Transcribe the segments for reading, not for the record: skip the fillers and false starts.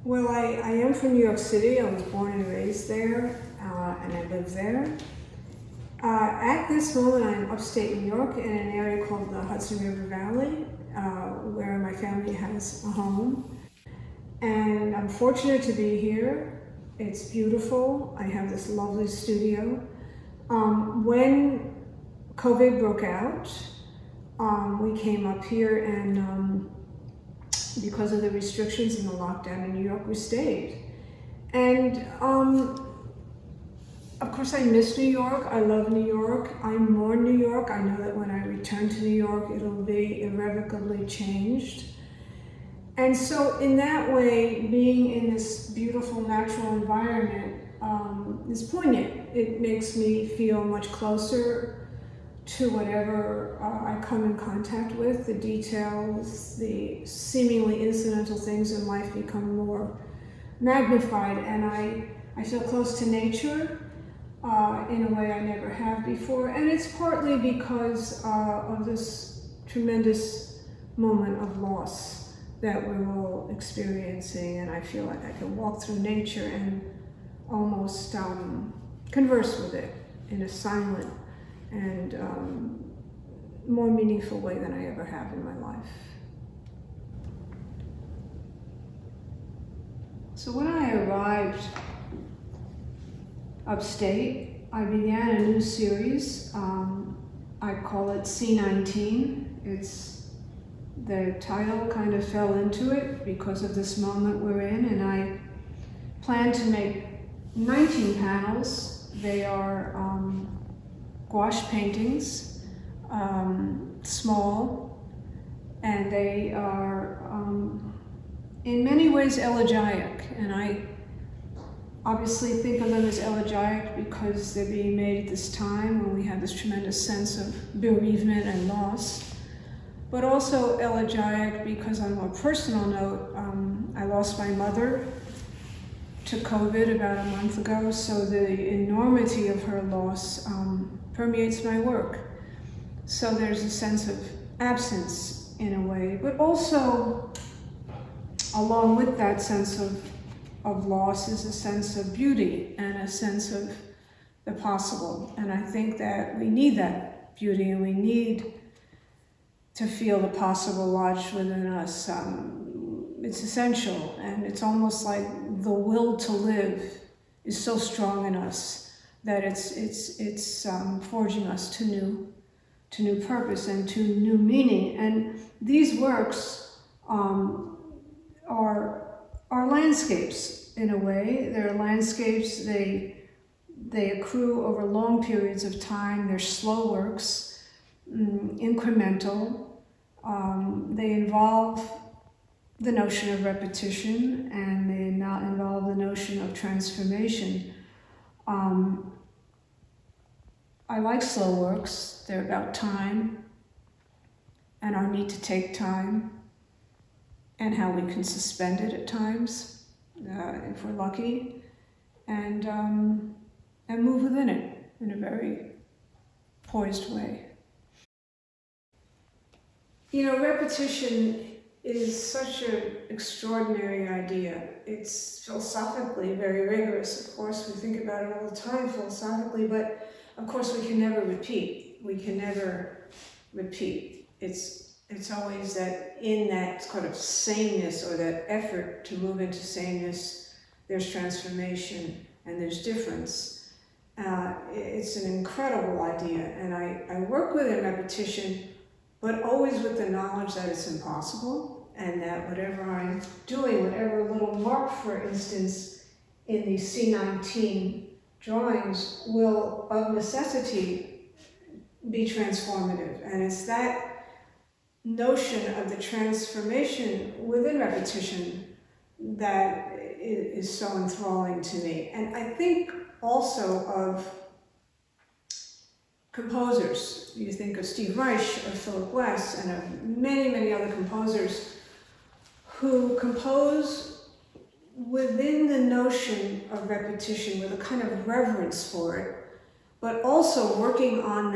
Well, I am from New York City. I was born and raised there, and I live there. At this moment, I'm upstate New York in an area called the Hudson River Valley, where my family has a home. And I'm fortunate to be here. It's beautiful. I have this lovely studio. When COVID broke out, we came up here, and because of the restrictions and the lockdown in New York, we stayed. And of course, I miss New York. I love New York. I'm more New York. I know that when I return to New York, it'll be irrevocably changed. And so in that way, being in this beautiful natural environment is poignant. It makes me feel much closer to whatever I come in contact with. The details, the seemingly incidental things in life become more magnified, and I feel close to nature in a way I never have before. And it's partly because of this tremendous moment of loss that we're all experiencing, and I feel like I can walk through nature and almost converse with it in a silent and more meaningful way than I ever have in my life. So when I arrived upstate, I began a new series. I call it C19. The title kind of fell into it because of this moment we're in, and I plan to make 19 panels. They are gouache paintings, small, and they are in many ways elegiac, and I obviously think of them as elegiac because they're being made at this time when we have this tremendous sense of bereavement and loss, but also elegiac because on a more personal note, I lost my mother to COVID about a month ago, so the enormity of her loss permeates my work. So there's a sense of absence in a way, but also along with that sense of loss is a sense of beauty and a sense of the possible. And I think that we need that beauty, and we need to feel the possible lodged within us. It's essential, and it's almost like the will to live is so strong in us that it's forging us to new purpose and to new meaning. And these works are landscapes in a way. They're landscapes. They accrue over long periods of time. They're slow works, incremental. They involve the notion of repetition, and they now involve the notion of transformation. I like slow works. They're about time and our need to take time and how we can suspend it at times, if we're lucky, and move within it in a very poised way. You know, repetition is such an extraordinary idea. It's philosophically very rigorous. Of course, we think about it all the time philosophically, but of course we can never repeat. We can never repeat. It's always that in that kind of sameness, or that effort to move into sameness, there's transformation and there's difference. It's an incredible idea, and I work with it in repetition, but always with the knowledge that it's impossible, and that whatever I'm doing, whatever little mark, for instance, in these C19 drawings will, of necessity, be transformative. And it's that notion of the transformation within repetition that is so enthralling to me. And I think also of composers. You think of Steve Reich, or Philip Glass, and of many, many other composers who compose within the notion of repetition with a kind of reverence for it, but also working on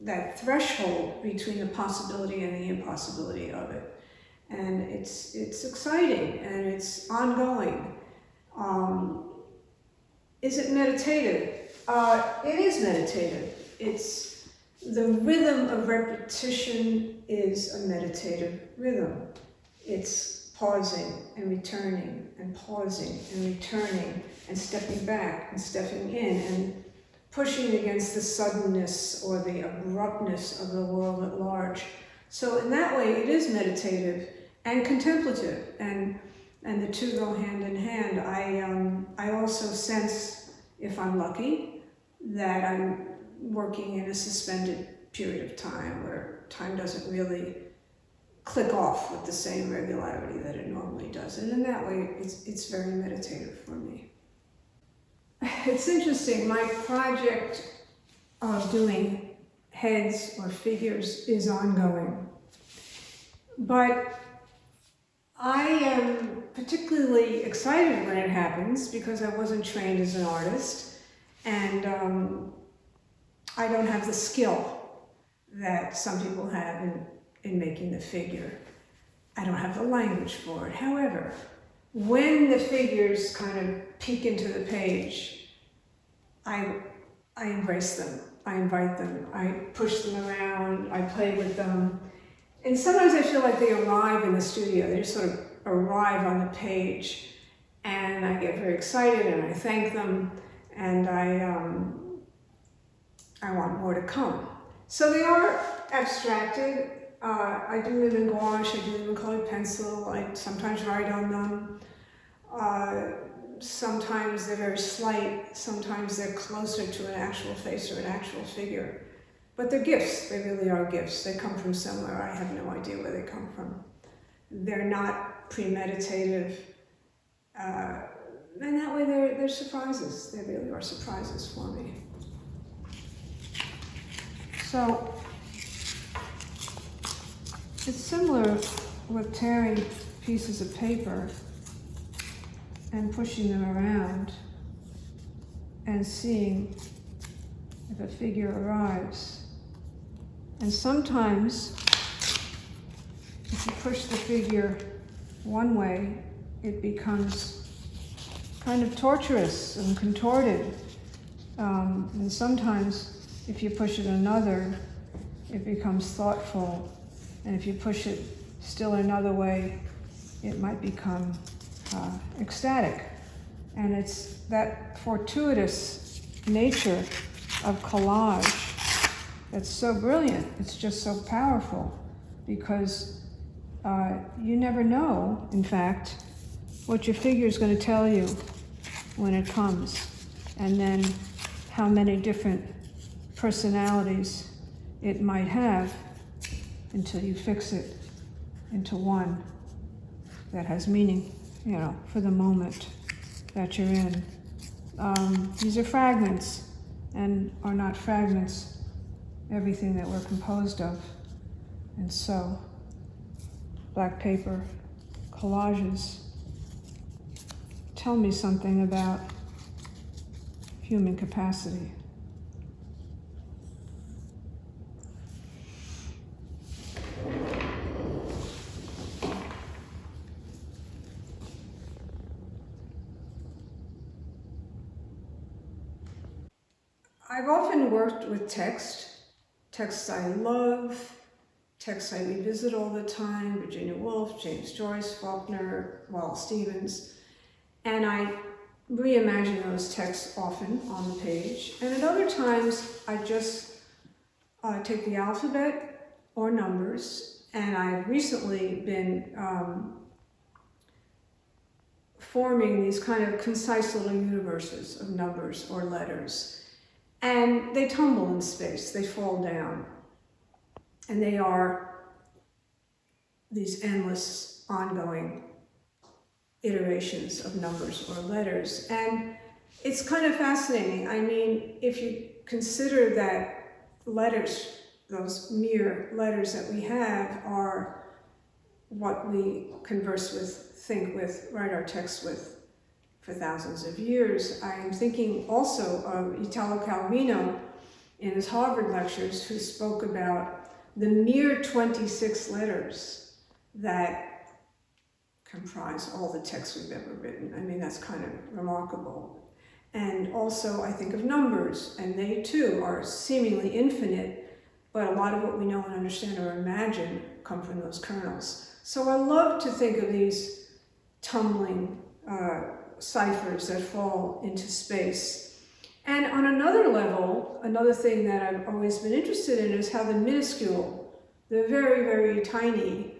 that threshold between the possibility and the impossibility of it. and it's exciting and it's ongoing. Is it meditative? It is meditative. It's the rhythm of repetition is a meditative rhythm. It's pausing and returning and pausing and returning and stepping back and stepping in and pushing against the suddenness or the abruptness of the world at large. So in that way, it is meditative and contemplative, and the two go hand in hand. I also sense, if I'm lucky, that I'm working in a suspended period of time where time doesn't really click off with the same regularity that it normally does. And in that way, it's very meditative for me. It's interesting, my project of doing heads or figures is ongoing. But I am particularly excited when it happens because I wasn't trained as an artist, and I don't have the skill that some people have in making the figure. I don't have the language for it. However, when the figures kind of peek into the page, I embrace them, I invite them, I push them around, I play with them. And sometimes I feel like they arrive in the studio, they just sort of arrive on the page, and I get very excited and I thank them, and I want more to come. So they are abstracted. I do them in gouache, I do them in colored pencil, I sometimes write on them. Sometimes they're very slight, sometimes they're closer to an actual face or an actual figure. But they're gifts, they really are gifts. They come from somewhere, I have no idea where they come from. They're not premeditative, and that way they're surprises. They really are surprises for me. So, it's similar with tearing pieces of paper and pushing them around and seeing if a figure arrives. And sometimes, if you push the figure one way, it becomes kind of torturous and contorted. And sometimes, if you push it another, it becomes thoughtful. And if you push it still another way, it might become ecstatic. And it's that fortuitous nature of collage that's so brilliant. It's just so powerful, because you never know, in fact, what your figure is going to tell you when it comes, and then how many different personalities it might have until you fix it into one that has meaning, for the moment that you're in. These are fragments, and are not fragments everything that we're composed of. And so, black paper collages tell me something about human capacity. I've often worked with texts I love, texts I revisit all the time, Virginia Woolf, James Joyce, Faulkner, Wallace Stevens, and I reimagine those texts often on the page. And at other times, I just take the alphabet or numbers, and I've recently been forming these kind of concise little universes of numbers or letters. And they tumble in space, they fall down. And they are these endless, ongoing iterations of numbers or letters. And it's kind of fascinating. I mean, if you consider that letters, those mere letters that we have, are what we converse with, think with, write our texts with for thousands of years. I am thinking also of Italo Calvino in his Harvard lectures, who spoke about the mere 26 letters that comprise all the texts we've ever written. I mean, that's kind of remarkable. And also, I think of numbers, and they too are seemingly infinite, but a lot of what we know and understand or imagine come from those kernels. So I love to think of these tumbling ciphers that fall into space. And on another level, another thing that I've always been interested in is how the minuscule, the very, very tiny,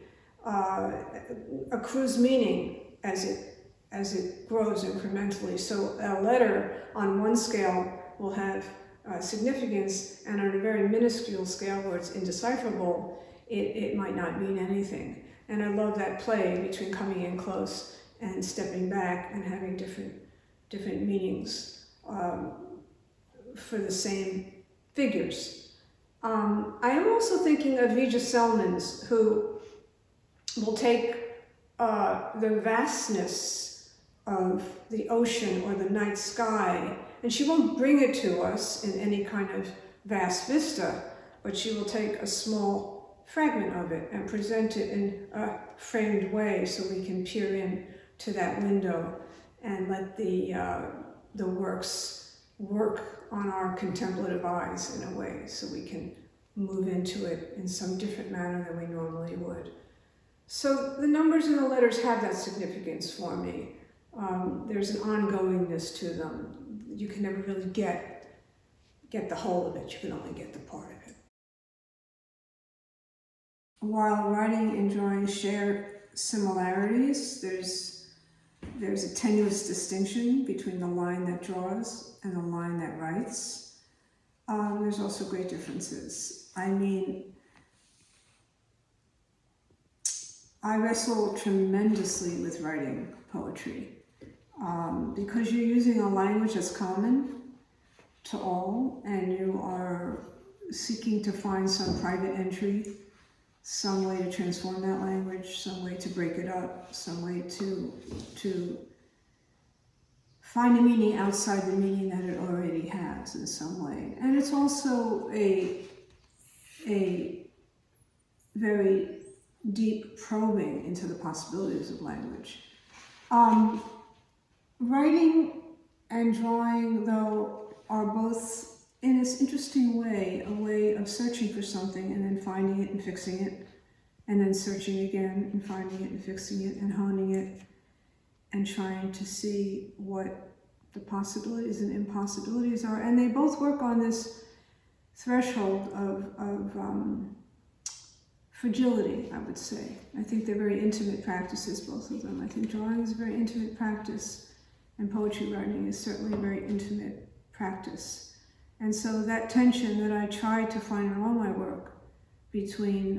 accrues meaning as it grows incrementally. So a letter on one scale will have significance, and on a very minuscule scale where it's indecipherable, it might not mean anything. And I love that play between coming in close and stepping back and having different meanings for the same figures. I am also thinking of Vija Selmans, who will take the vastness of the ocean or the night sky, and she won't bring it to us in any kind of vast vista, but she will take a small fragment of it and present it in a framed way so we can peer in to that window and let the works work on our contemplative eyes in a way so we can move into it in some different manner than we normally would. So the numbers and the letters have that significance for me. There's an ongoingness to them. You can never really get the whole of it. You can only get the part of it. While writing and drawing share similarities, there's a tenuous distinction between the line that draws and the line that writes. There's also great differences. I mean, I wrestle tremendously with writing poetry because you're using a language that's common to all, and you are seeking to find some private entry, some way to transform that language, some way to break it up, some way to find a meaning outside the meaning that it already has in some way. And it's also a very deep probing into the possibilities of language. Writing and drawing, though, are both, in this interesting way, a way of searching for something and then finding it and fixing it, and then searching again and finding it and fixing it and honing it and trying to see what the possibilities and impossibilities are. And they both work on this threshold of fragility, I would say. I think they're very intimate practices, both of them. I think drawing is a very intimate practice, and poetry writing is certainly a very intimate practice. And so that tension that I try to find in all my work between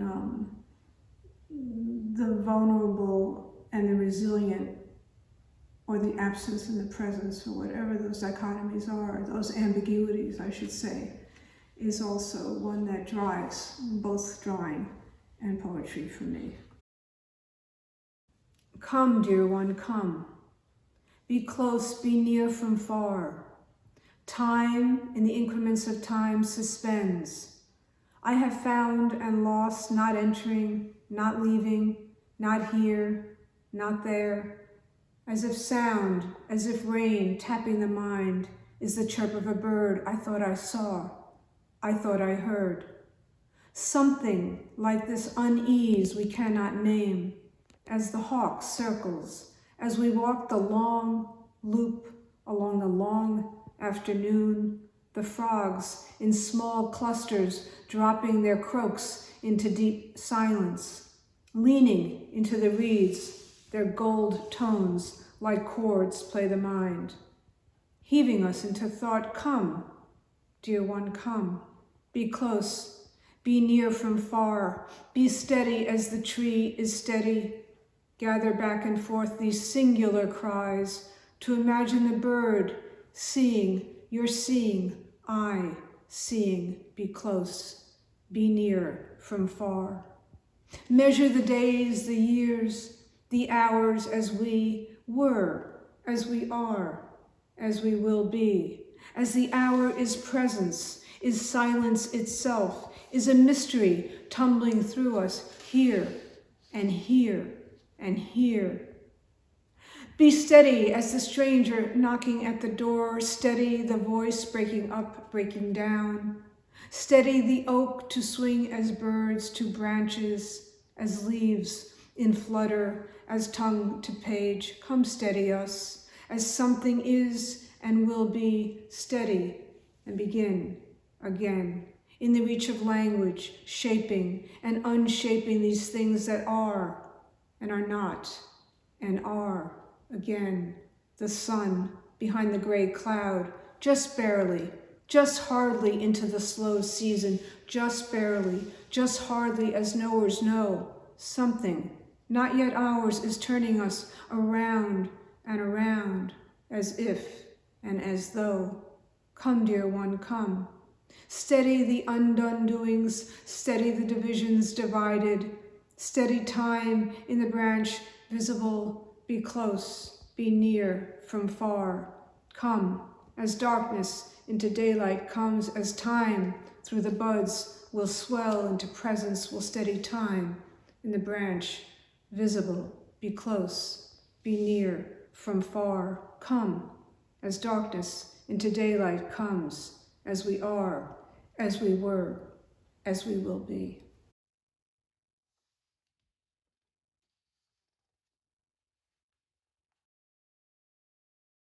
the vulnerable and the resilient, or the absence and the presence, or whatever those dichotomies are, those ambiguities, I should say, is also one that drives both drawing and poetry for me. Come, dear one, come. Be close, be near from far. Time, in the increments of time, suspends. I have found and lost, not entering, not leaving, not here, not there. As if sound, as if rain, tapping the mind, is the chirp of a bird I thought I saw, I thought I heard. Something like this unease we cannot name, as the hawk circles, as we walk the long loop along the long afternoon, the frogs in small clusters dropping their croaks into deep silence, leaning into the reeds, their gold tones like chords play the mind, heaving us into thought. Come, dear one, come. Be close, be near from far, be steady as the tree is steady. Gather back and forth these singular cries to imagine the bird seeing, you're seeing, I seeing. Be close, be near from far. Measure the days, the years, the hours as we were, as we are, as we will be. As the hour is presence, is silence itself, is a mystery tumbling through us here and here and here Be steady as the stranger knocking at the door, steady the voice breaking up, breaking down. Steady the oak to swing as birds to branches, as leaves in flutter, as tongue to page. Come steady us, as something is and will be steady, and begin again. In the reach of language, shaping and unshaping these things that are and are not and are again. The sun behind the gray cloud, just barely, just hardly into the slow season, just barely, just hardly as knowers know. Something, not yet ours, is turning us around and around, as if and as though. Come, dear one, come. Steady the undone doings, steady the divisions divided, steady time in the branch visible, be close, be near from far. Come, as darkness into daylight comes, as time through the buds will swell into presence, will steady time in the branch visible, be close, be near from far. Come, as darkness into daylight comes, as we are, as we were, as we will be.